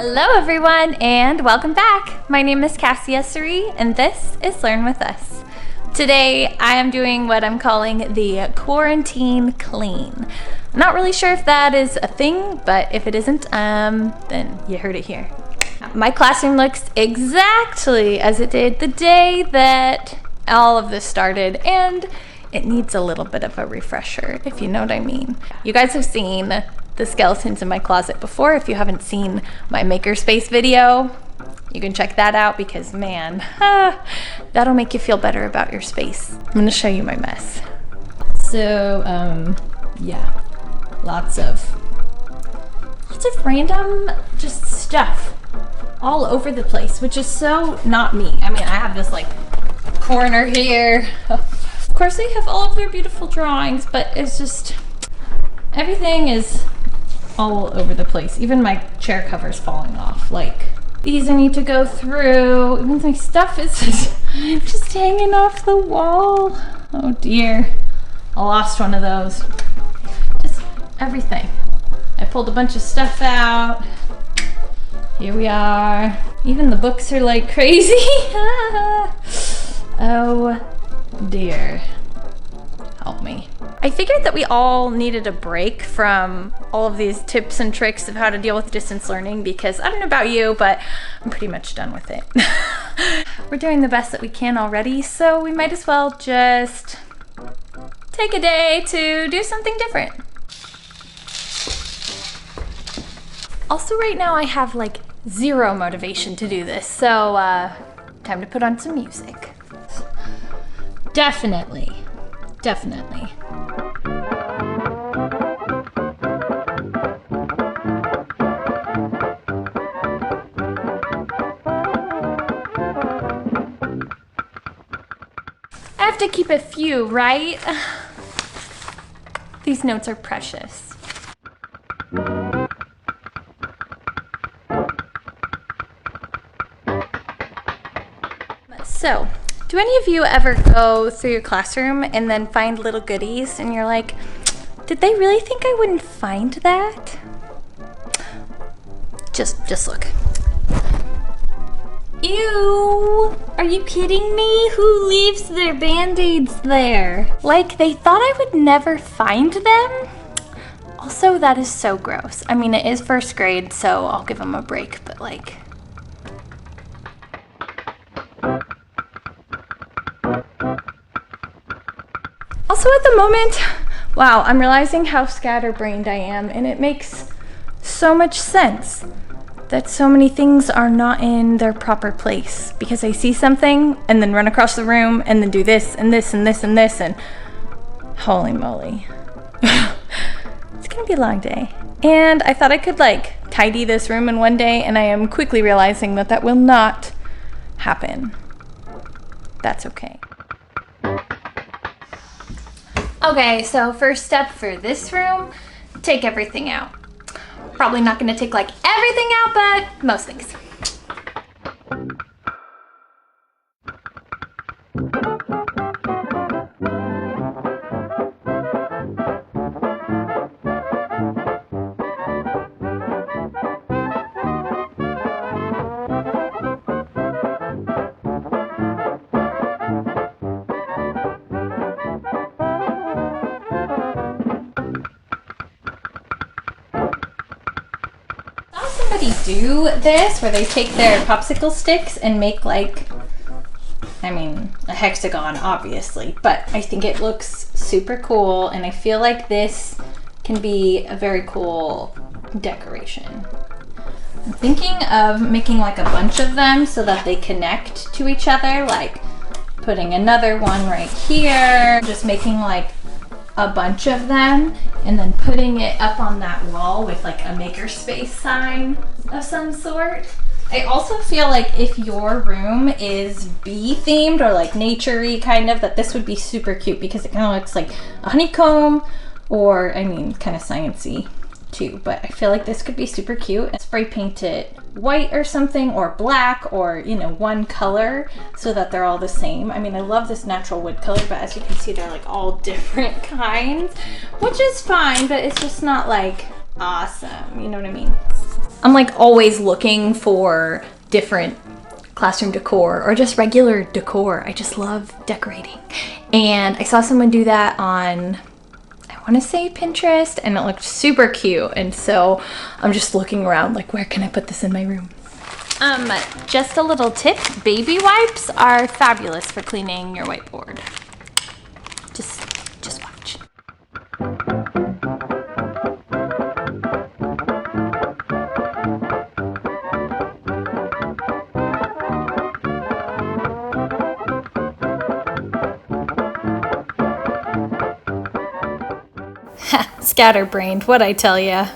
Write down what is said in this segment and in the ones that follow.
Hello everyone and welcome back. My name is Cassia Suri and this is Learn With Us. Today I am doing what I'm calling the quarantine clean. I'm not really sure if that is a thing, but if it isn't, then you heard it here. My classroom looks exactly as it did the day that all of this started, and it needs a little bit of a refresher, if you know what I mean. You guys have seen the skeletons in my closet before. If you haven't seen my makerspace video, you can check that out because man, that'll make you feel better about your space. I'm gonna show you my mess. So, yeah, lots of random just stuff all over the place, which is so not me. I mean, I have this like corner here. Of course, they have all of their beautiful drawings, but it's just, everything is all over the place. Even my chair cover's falling off. Like, these I need to go through. Even my stuff is just hanging off the wall. Oh dear. I lost one of those. Just everything. I pulled a bunch of stuff out. Here we are. Even the books are like crazy. Oh dear. Help me. I figured that we all needed a break from all of these tips and tricks of how to deal with distance learning because I don't know about you, but I'm pretty much done with it. We're doing the best that we can already, so we might as well just take a day to do something different. Also, right now I have like zero motivation to do this, so time to put on some music. Definitely. I have to keep a few, right? These notes are precious. So, do any of you ever go through your classroom and then find little goodies and you're like, did they really think I wouldn't find that? Just look. Ew! Are you kidding me? Who leaves their band-aids there? Like, they thought I would never find them? Also, that is so gross. I mean, it is first grade, so I'll give them a break, but like... Also at the moment, wow, I'm realizing how scatterbrained I am, and it makes so much sense that so many things are not in their proper place because I see something and then run across the room and then do this and this and this and this and holy moly. It's gonna be a long day. And I thought I could like tidy this room in one day, and I am quickly realizing that that will not happen. That's okay. Okay, so first step for this room, take everything out. Probably not gonna take like everything out, but most things. Somebody do this where they take their popsicle sticks and make like, I mean, a hexagon obviously, but I think it looks super cool and I feel like this can be a very cool decoration. I'm thinking of making like a bunch of them so that they connect to each other, like putting another one right here, just making like a bunch of them and then putting it up on that wall with like a makerspace sign of some sort. I also feel like if your room is bee themed or like nature-y kind of, that this would be super cute because it kind of looks like a honeycomb, or I mean kind of sciencey too, but I feel like this could be super cute. And spray paint it white or something, or black, or you know, one color so that they're all the same. I mean, I love this natural wood color, but as you can see, they're like all different kinds, which is fine, but it's just not like awesome, you know what I mean? I'm like always looking for different classroom decor or just regular decor. I just love decorating. And I saw someone do that on, I want to say Pinterest, and it looked super cute. And so I'm just looking around like, where can I put this in my room? Just a little tip, baby wipes are fabulous for cleaning your whiteboard. Just watch. Scatterbrained, what'd I tell ya?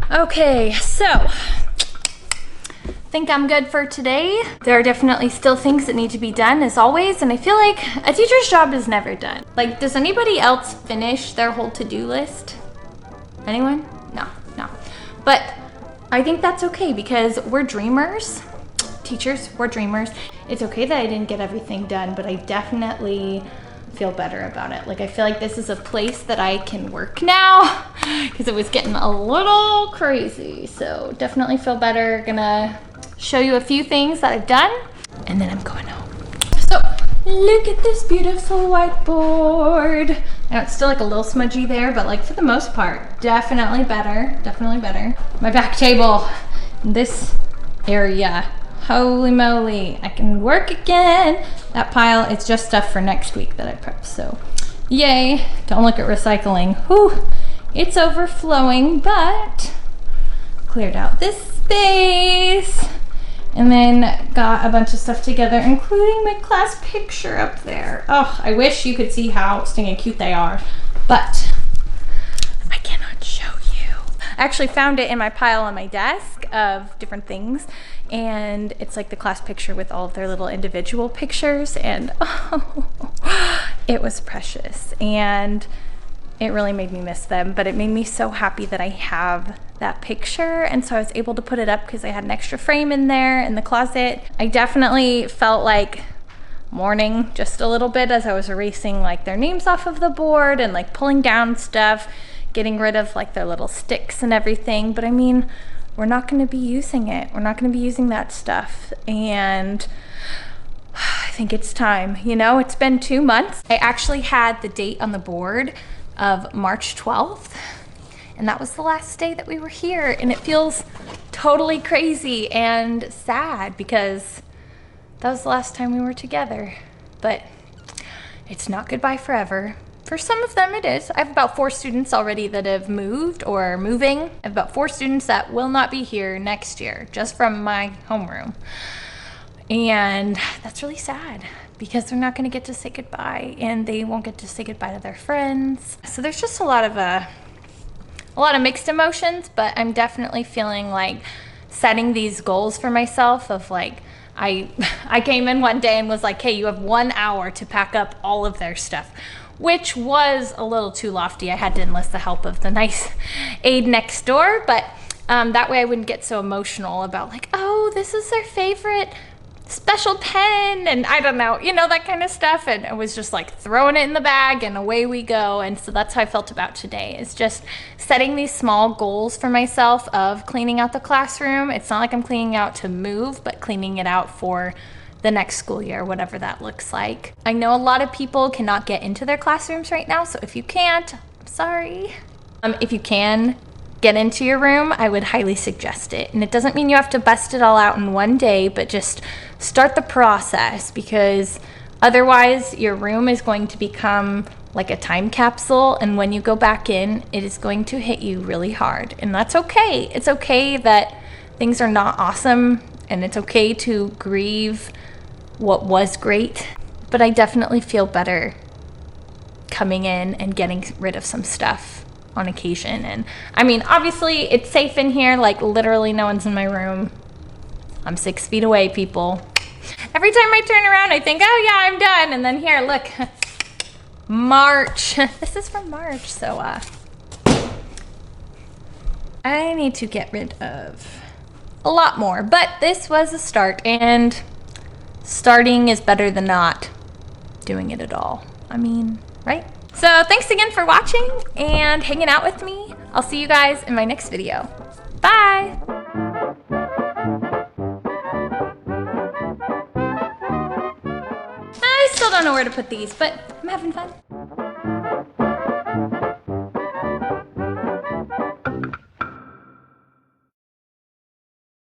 Okay, so I think I'm good for today. There are definitely still things that need to be done as always, and I feel like a teacher's job is never done. Like, does anybody else finish their whole to-do list? Anyone? No. But I think that's okay because we're dreamers. Teachers, we're dreamers. It's okay that I didn't get everything done, but I definitely feel better about it. Like, I feel like this is a place that I can work now because it was getting a little crazy. So definitely feel better. Gonna show you a few things that I've done and then I'm going home. So look at this beautiful whiteboard. Now it's still like a little smudgy there, but like for the most part, definitely better, definitely better. My back table, this area, holy moly, I can work again. That pile, it's just stuff for next week that I prepped, so yay. Don't look at recycling. Whew, it's overflowing, but cleared out this space. And then got a bunch of stuff together, including my class picture up there. Oh, I wish you could see how stinking cute they are, but I cannot show you. I actually found it in my pile on my desk of different things, and it's like the class picture with all of their little individual pictures, and oh, it was precious. And it really made me miss them, but it made me so happy that I have that picture. And so I was able to put it up because I had an extra frame in there in the closet. I definitely felt like mourning just a little bit as I was erasing like their names off of the board and like pulling down stuff, getting rid of like their little sticks and everything. But I mean, we're not going to be using it. We're not going to be using that stuff. And I think it's time. You know, it's been 2 months. I actually had the date on the board of March 12th, and that was the last day that we were here, and it feels totally crazy and sad because that was the last time we were together. But it's not goodbye forever. For some of them it is. I have about 4 students already that have moved or are moving. I have about 4 students that will not be here next year, just from my homeroom. And that's really sad because they're not going to get to say goodbye, and they won't get to say goodbye to their friends. So there's just a lot of mixed emotions, but I'm definitely feeling like setting these goals for myself of like, I came in one day and was like, hey, you have 1 hour to pack up all of their stuff, which was a little too lofty. I had to enlist the help of the nice aide next door, but that way I wouldn't get so emotional about like, oh, this is their favorite special pen, and I don't know, you know, that kind of stuff. And I was just like throwing it in the bag and away we go. And so that's how I felt about today, is just setting these small goals for myself of cleaning out the classroom. It's not like I'm cleaning out to move, but cleaning it out for the next school year, whatever that looks like. I know a lot of people cannot get into their classrooms right now, so if you can't, I'm sorry. If you can get into your room, I would highly suggest it. And it doesn't mean you have to bust it all out in one day, but just start the process, because otherwise your room is going to become like a time capsule, and when you go back in, it is going to hit you really hard. And that's okay. It's okay that things are not awesome, and it's okay to grieve what was great, but I definitely feel better coming in and getting rid of some stuff on occasion. And I mean, obviously it's safe in here, like literally no one's in my room. I'm 6 feet away, people. Every time I turn around, I think, oh yeah, I'm done. And then here, look, March. This is from March, so I need to get rid of a lot more, but this was a start, and starting is better than not doing it at all. I mean, right? So thanks again for watching and hanging out with me. I'll see you guys in my next video. Bye! I still don't know where to put these, but I'm having fun.